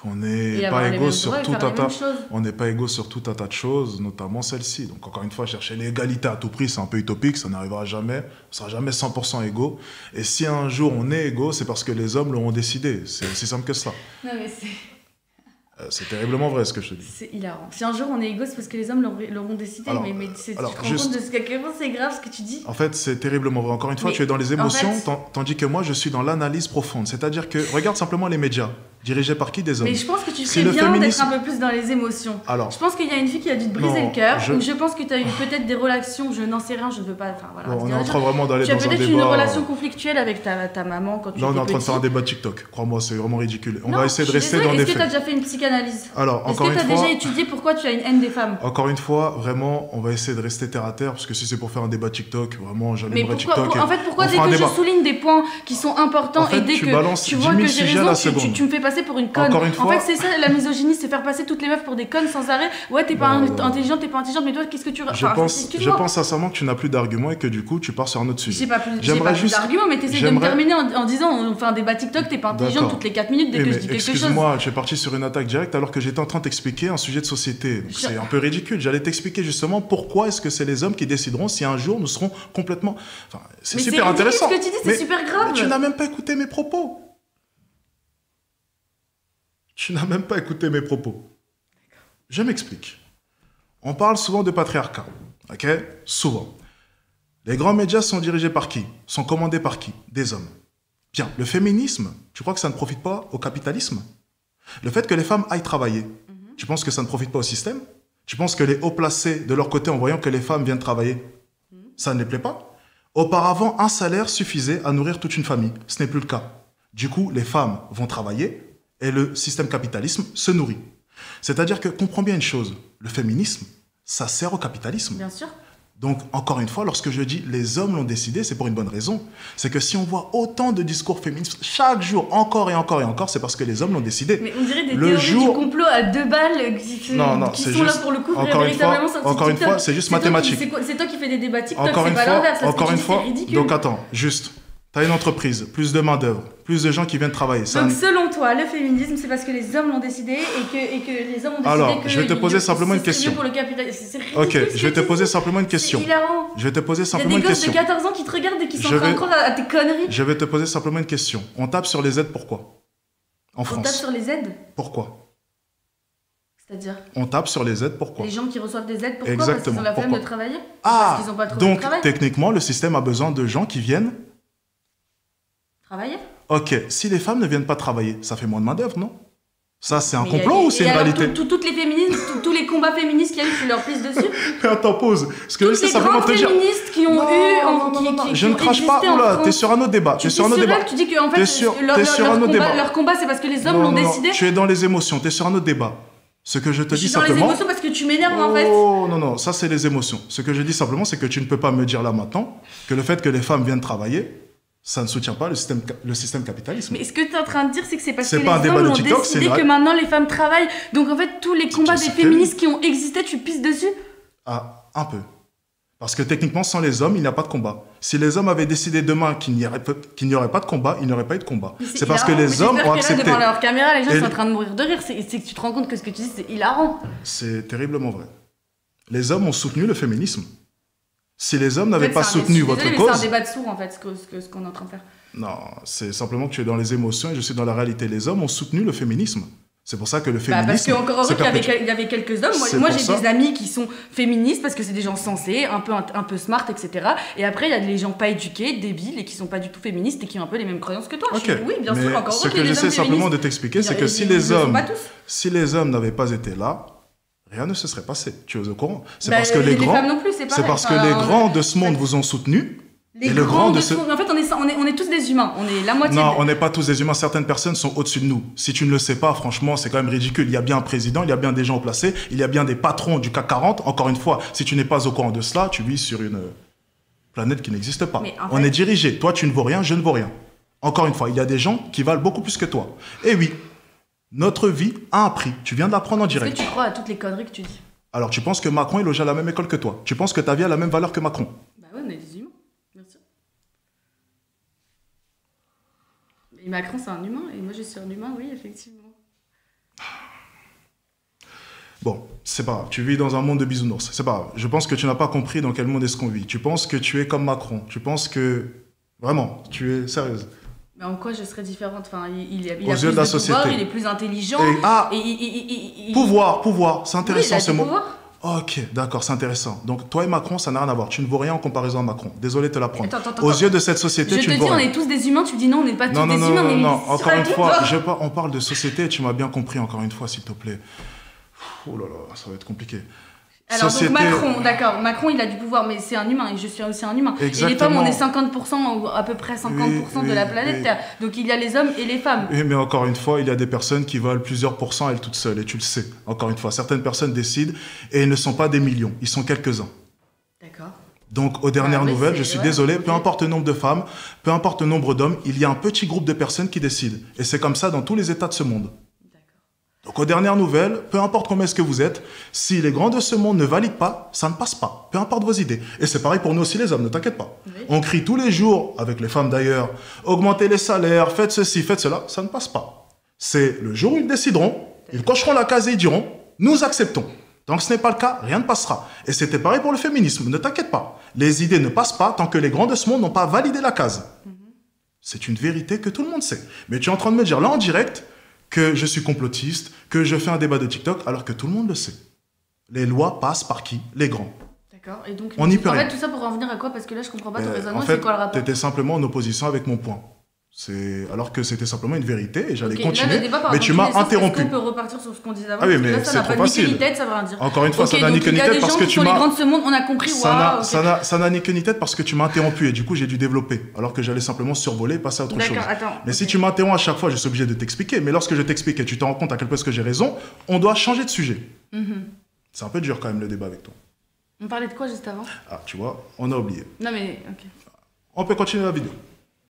On Et n'est avoir pas les égaux mêmes sur droits et tout faire un les tas, mêmes choses. on n'est pas égaux sur tout un tas de choses, notamment celle-ci. Donc encore une fois, chercher l'égalité à tout prix, c'est un peu utopique, ça n'arrivera jamais, on sera jamais 100% égaux. Et si un jour on est égaux, c'est parce que les hommes l'auront décidé. C'est aussi simple que ça. Non, mais c'est C'est terriblement vrai ce que je te dis. c'est hilarant. Si un jour on est égaux, c'est parce que les hommes l'auront décidé. Alors, mais tu te rends juste, compte de ce qu'à quel point c'est grave ce que tu dis. en fait, c'est terriblement vrai. Encore une fois, Mais tu es dans les en émotions, fait- tandis que moi, je suis dans l'analyse profonde. C'est-à-dire que, regarde simplement les médias, dirigés par qui? Des hommes. Mais je pense que tu Si ferais le bien d'être féminisme- un peu plus dans les émotions. Alors, Je pense qu'il y a une fille qui a dû te briser Non, le cœur, je- ou je pense que tu as eu peut-être des relations, je n'en sais rien, je ne veux pas. Enfin voilà. bon, on est dire en les train choses. vraiment d'aller Tu as dans un peut-être débat. une relation conflictuelle avec ta maman quand tu Là, on est étais en train de faire un petit. débat TikTok. Crois-moi, c'est vraiment ridicule. On Non, va essayer de je suis rester désolée, dans les Est-ce que tu as faits. déjà fait une psychanalyse? Alors, Est-ce encore que une tu as fois, déjà étudié pourquoi tu as une haine des femmes? encore une fois, vraiment, on va essayer de rester terre à terre, parce que si c'est pour faire un débat TikTok, vraiment, Mais j'allumerai pourquoi, TikTok. et en fait, pourquoi on dès fera un que je débat. souligne des points qui sont importants En fait, et dès tu que balances tu 10 vois 000 que j'ai sujets à raison, la tu seconde. me fais passer pour une conne. Encore une En fois- fait, c'est ça la misogynie, c'est faire passer toutes les meufs pour des connes sans arrêt. Ouais, t'es pas Non, non. intelligente, t'es pas intelligente, mais toi, qu'est-ce que tu... Je Enfin, pense excuse-moi. sincèrement que tu n'as plus d'arguments et que du coup, tu pars sur un autre J'ai sujet. pas plus J'aimerais juste- d'arguments, mais t'essayes de me j'aimerais- terminer en disant on fait un débat TikTok, t'es pas intelligente D'accord. toutes les 4 minutes dès Eh, que mais je dis quelque chose. excuse-moi, tu es parti sur une attaque directe alors que j'étais en train de t'expliquer un sujet de société. Donc, c'est un peu ridicule. J'allais t'expliquer justement pourquoi est-ce que c'est les hommes qui décideront si un jour nous serons complètement... Enfin, c'est Mais super ridicule intéressant. ce que tu dis, c'est Mais- super grave. Mais tu n'as même pas écouté mes propos. Tu n'as même pas écouté mes propos. Je m'explique. On parle souvent de patriarcat. Ok? Souvent. Les grands médias sont dirigés par qui? Sont commandés par qui? Des hommes. Bien. Le féminisme, tu crois que ça ne profite pas au capitalisme? Le fait que les femmes aillent travailler, tu penses que ça ne profite pas au système? Tu penses que les hauts placés, de leur côté, en voyant que les femmes viennent travailler, ça ne les plaît pas? Auparavant, un salaire suffisait à nourrir toute une famille. Ce n'est plus le cas. Du coup, les femmes vont travailler et le système capitalisme se nourrit. C'est-à-dire que, comprends bien une chose, le féminisme, ça sert au capitalisme. Bien sûr. Donc, encore une fois, lorsque je dis les hommes l'ont décidé, c'est pour une bonne raison. C'est que si on voit autant de discours féministes chaque jour, encore et encore et encore, c'est parce que les hommes l'ont décidé. Mais on dirait des Le théories jour- du complot à 2 balles qui Non, qui c'est sont là juste- pour le coup encore une fois- véritablement sortis encore une TikTok. fois, c'est juste toi qui- mathématique. C'est toi qui fais des débats TikTok, Encore c'est une pas fois, l'inverse. là, ce que encore tu une dis, fois. c'est ridicule. Donc attends, juste, t'as une entreprise, plus de main d'œuvre, plus de gens qui viennent travailler. Ça Donc ne- selon toi, le féminisme, c'est parce que les hommes l'ont décidé et que les hommes ont décidé Alors, que je vais te poser il- simplement une c'est mieux question. pour le capitalisme. C'est ridicule Ok, ce que je vais te tu poser dis. simplement une question. C'est hilarant. Je vais te poser Il y a simplement des une gosses question. de 14 ans qui te regardent et qui sont Je en train de vais- croire à tes conneries. Je vais te poser simplement une question. On tape sur les aides, pourquoi? En On tape France. sur les aides, Pourquoi? c'est-à-dire On tape sur les aides, pourquoi? les gens qui reçoivent des aides, pourquoi? Parce Exactement, qu'ils ont la flemme pourquoi de travailler. Ah, Parce qu'ils ont pas trouvé de donc travail. techniquement, le système a besoin de gens qui viennent. Travailler. Ok, si les femmes ne viennent pas travailler, ça fait moins de main-d'œuvre, non? Ça, c'est un Mais complot ou c'est une alors, réalité? toutes les féministes, tous les combats féministes qu'il y a eu, tu leur pisses dessus. Mais attends, pause. Ce que je Toutes sais les simplement grandes te dire. féministes qui ont Non, eu, non, non, non, non, qui je ne ont crache pas. existé en Oula, France. t'es sur un autre débat. Tu T'es sur un autre débat. tu dis que en fait, T'es sur un autre débat. leur combat, c'est parce que les hommes Non, l'ont non, non, décidé. tu es dans les émotions. T'es sur un autre débat. Ce que je te Je dis suis dans les simplement. émotions parce que tu m'énerves en fait. Oh non, non, ça c'est les émotions. Ce que je dis simplement, c'est que tu ne peux pas me dire là maintenant que le fait que les femmes viennent travailler, ça ne soutient pas le système capitaliste. Mais ce que tu es en train de dire, c'est que c'est parce C'est que pas un les débat hommes de l'ont TikTok, décidé c'est que une- maintenant les femmes travaillent. Donc en fait, tous les combats des c'est féministes qui ont existé, tu pisses dessus. Ah, un peu. Parce que techniquement, sans les hommes, il n'y a pas de combat. Si les hommes avaient décidé demain qu'il n'y aurait pas de combat, il n'y aurait pas eu de combat. Mais C'est parce que hilarant. les Mais hommes j'espère ont que là, accepté. devant leur caméra, les gens Et- sont en train de mourir de rire. C'est que tu te rends compte que ce que tu dis, c'est hilarant. C'est terriblement vrai. Les hommes ont soutenu le féminisme. Si les hommes En n'avaient fait, pas c'est un- soutenu je suis votre désolée, mais cause... c'est un débat de sourds en fait, ce qu'on est en train de faire. Non, c'est simplement que tu es dans les émotions et je suis dans la réalité. Les hommes ont soutenu le féminisme. C'est pour ça que le Bah, féminisme... parce qu'encore heureux c'est qu'il y avait, perpétuel. il y avait quelques hommes. C'est Moi pour j'ai ça. des amis qui sont féministes parce que c'est des gens sensés, un peu smart, etc. Et après, il y a des gens pas éduqués, débiles et qui sont pas du tout féministes et qui ont un peu les mêmes croyances que toi. Ok, Oui, bien mais sûr, encore heureux ce qu'il y ait que des j'essaie hommes simplement de féministes. t'expliquer, c'est que Ils- si ils les le sont hommes... pas tous. Si les hommes n'avaient pas été là, rien ne se serait passé. Tu es au courant? C'est Bah, parce que les grands... femmes non plus, c'est C'est pareil. parce que Enfin, les on- grands de ce monde vous ont soutenu. Les Et le grands grand de de ce- En fait, on est tous des humains. On est la moitié. Non, on n'est pas tous des humains. Certaines personnes sont au-dessus de nous. Si tu ne le sais pas, franchement, c'est quand même ridicule. Il y a bien un président, il y a bien des gens placés, il y a bien des patrons du CAC 40. Encore une fois, si tu n'es pas au courant de cela, tu vis sur une planète qui n'existe pas. Mais en On fait- est dirigé. Toi, tu ne vaux rien, je ne vaux rien. Encore une fois, il y a des gens qui valent beaucoup plus que toi. Et oui, notre vie a un prix. Tu viens de l'apprendre en Est-ce que direct. tu crois à toutes les conneries que tu dis? Alors, tu penses que Macron est logé à la même école que toi. Tu penses que ta vie a la même valeur que Macron. Bah ouais, on est des humains, bien sûr. Et Macron, c'est un humain, et moi je suis un humain, oui, effectivement. Bon, c'est pas grave. Tu vis dans un monde de bisounours. C'est pas grave. Je pense que tu n'as pas compris dans quel monde est-ce qu'on vit. Tu penses que tu es comme Macron. Tu penses que... Vraiment, tu es sérieuse. Mais en quoi je serais différente? Enfin, il a Aux plus yeux de la de société. pouvoir, il est plus intelligent. Pouvoir. C'est Oui, intéressant il a ce du mot. pouvoir. Ok, d'accord, c'est intéressant. Donc, toi et Macron, ça n'a rien à voir. Tu ne vaux rien en comparaison à Macron. Désolé de te l'apprendre. Attends. Aux yeux de cette société, Je tu te ne dis, vaux on rien. est tous des humains. Tu me dis non, on n'est pas tous Non, des humains. Mais encore une fois, toi. on parle de société et tu m'as bien compris, encore une fois, s'il te plaît. Oh là là, ça va être compliqué. Alors, Société- donc Macron, d'accord. Macron, il a du pouvoir, mais c'est un humain et je suis aussi un humain. Exactement. Et les femmes, on est 50%, ou à peu près 50% de la Oui, planète oui. Terre. Donc il y a les hommes et les femmes. Oui, mais encore une fois, il y a des personnes qui valent plusieurs pourcents elles toutes seules, et tu le sais. Encore une fois, certaines personnes décident et ils ne sont pas des millions, ils sont quelques-uns. D'accord. Donc, aux dernières oui, nouvelles, c'est- je suis ouais, désolé, ok. peu importe le nombre de femmes, peu importe le nombre d'hommes, il y a un petit groupe de personnes qui décident. Et c'est comme ça dans tous les États de ce monde. Donc, aux dernières nouvelles, peu importe combien est-ce que vous êtes, si les grands de ce monde ne valident pas, ça ne passe pas. Peu importe vos idées. Et c'est pareil pour nous aussi les hommes, ne t'inquiète pas. Oui. On crie tous les jours, avec les femmes d'ailleurs, augmentez les salaires, faites ceci, faites cela, ça ne passe pas. C'est le jour où ils décideront, ils cocheront la case et ils diront, nous acceptons. Tant que ce n'est pas le cas, rien ne passera. Et c'était pareil pour le féminisme, ne t'inquiète pas. Les idées ne passent pas tant que les grands de ce monde n'ont pas validé la case. C'est une vérité que tout le monde sait. Mais tu es en train de me dire là en direct que je suis complotiste, que je fais un débat de TikTok, alors que tout le monde le sait. Les lois passent par qui? Les grands. D'accord. Et donc, On n'y peut en rien. fait, tout ça pour en venir à quoi? Parce que là, je comprends pas ton En raisonnement. fait, C'est quoi le rapport? tu étais simplement en opposition avec mon point. Alors que c'était simplement une vérité et j'allais Ok, continuer, là, le débat part mais dans tu tous m'as les sens. interrompu. Est-ce qu'on peut repartir sur ce qu'on disait avant? Ah oui, Parce que mais là, ça c'est n'a trop pas ni queue facile. ni tête, ça veut rien dire. Encore une fois, Ok, ça n'a ni donc queue il ni y a tête des parce gens que qui tu sont les m'as... grands de ce monde, on a compris. Waouh, ok. Ça n'a ni queue ni tête parce que tu m'as interrompu et du coup j'ai dû développer alors que j'allais simplement survoler et passer à autre chose. D'accord, attends. Mais si ok. tu m'interromps à chaque fois, je suis obligé de t'expliquer. Mais lorsque je t'explique et tu te rends compte à quel point est-ce que j'ai raison, on doit changer de sujet. Mhm. C'est un peu dur quand même le débat avec toi. On parlait de quoi juste avant? Ah, tu vois, on a oublié. Non, mais ok. On peut continuer la vidéo.